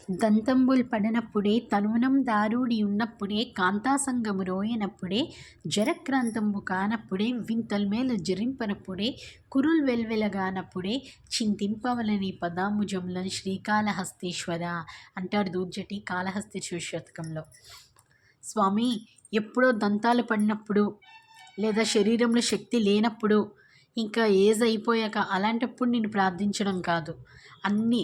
దంతంబుల్ పడనప్పుడే తనువునం దారూడి ఉన్నప్పుడే కాంతాసంగము రోయనప్పుడే జరక్రాంతంబు కానప్పుడే వింతల్మేల జరింపనప్పుడే కురుల్ వెల్వెలగానప్పుడే చింతింపవలని పదాముజములను శ్రీకాళహస్తీశ్వర అంటాడు దూర్జటి కాళహస్తీశ్వర శతకంలో. స్వామి, ఎప్పుడో దంతాలు పడినప్పుడు లేదా శరీరంలో శక్తి లేనప్పుడు, ఇంకా ఏజ్ అయిపోయాక అలాంటప్పుడు నేను ప్రార్థించడం కాదు. అన్నీ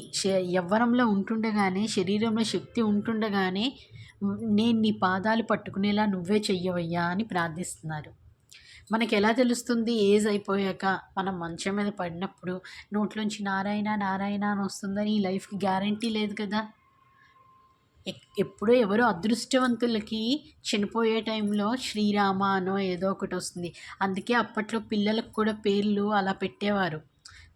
యవ్వనంలో ఉంటుండగానే, శరీరంలో శక్తి ఉంటుండగానే నేను నీ పాదాలు పట్టుకునేలా నువ్వే చెయ్యవయ్యా అని ప్రార్థిస్తున్నారు. మనకి ఎలా తెలుస్తుంది? ఏజ్ అయిపోయాక మనం మంచం మీద పడినప్పుడు నోట్లోంచి నారాయణ నారాయణ అని వస్తుందని ఈ లైఫ్కి గ్యారంటీ లేదు కదా. ఎప్పుడో ఎవరో అదృష్టవంతులకి చనిపోయే టైంలో శ్రీరామ అనో ఏదో ఒకటి వస్తుంది. అందుకే అప్పట్లో పిల్లలకు కూడా పేర్లు అలా పెట్టేవారు,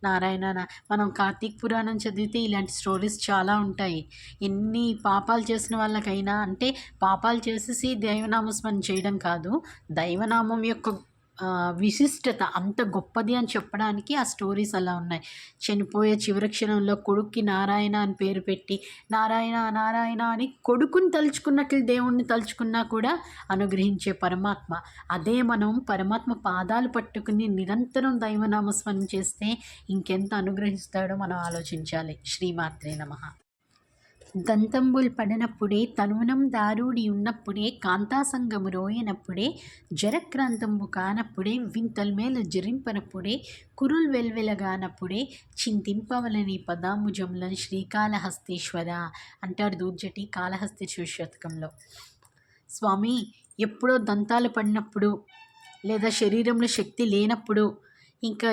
నారాయణ. మనం కార్తీక్ పురాణం చదివితే ఇలాంటి స్టోరీస్ చాలా ఉంటాయి. ఎన్ని పాపాలు చేసిన వాళ్ళకైనా, అంటే పాపాలు చేసేసి దైవనామస్మరణ చేయడం కాదు, దైవనామం యొక్క విశిష్టత అంత గొప్పది అని చెప్పడానికి ఆ స్టోరీస్ అలా ఉన్నాయి. చనిపోయే చివరి క్షణంలో కొడుక్కి నారాయణ అని పేరు పెట్టి నారాయణ నారాయణ అని కొడుకుని తలుచుకున్నట్లు దేవుణ్ణి తలుచుకున్నా కూడా అనుగ్రహించే పరమాత్మ. అదే మనం పరమాత్మ పాదాలు పట్టుకుని నిరంతరం దైవనామస్మరణ చేస్తే ఇంకెంత అనుగ్రహిస్తాడో మనం ఆలోచించాలి. శ్రీమాత్రే నమః. దంతంబుల్ పడనప్పుడే తనువునం దారూడి ఉన్నప్పుడే కాంతాసంగము రోయనప్పుడే జరక్రాంతంబు కానప్పుడే వింతల్మేల జరింపనప్పుడే కురుల్ వెల్వెలగానప్పుడే చింతింపవలని పదాముజములను శ్రీకాళహస్తీశ్వర అంటాడు దూర్జటి కాళహస్తీశ్వర శతకంలో. స్వామి, ఎప్పుడో దంతాలు పడినప్పుడు లేదా శరీరంలో శక్తి లేనప్పుడు, ఇంకా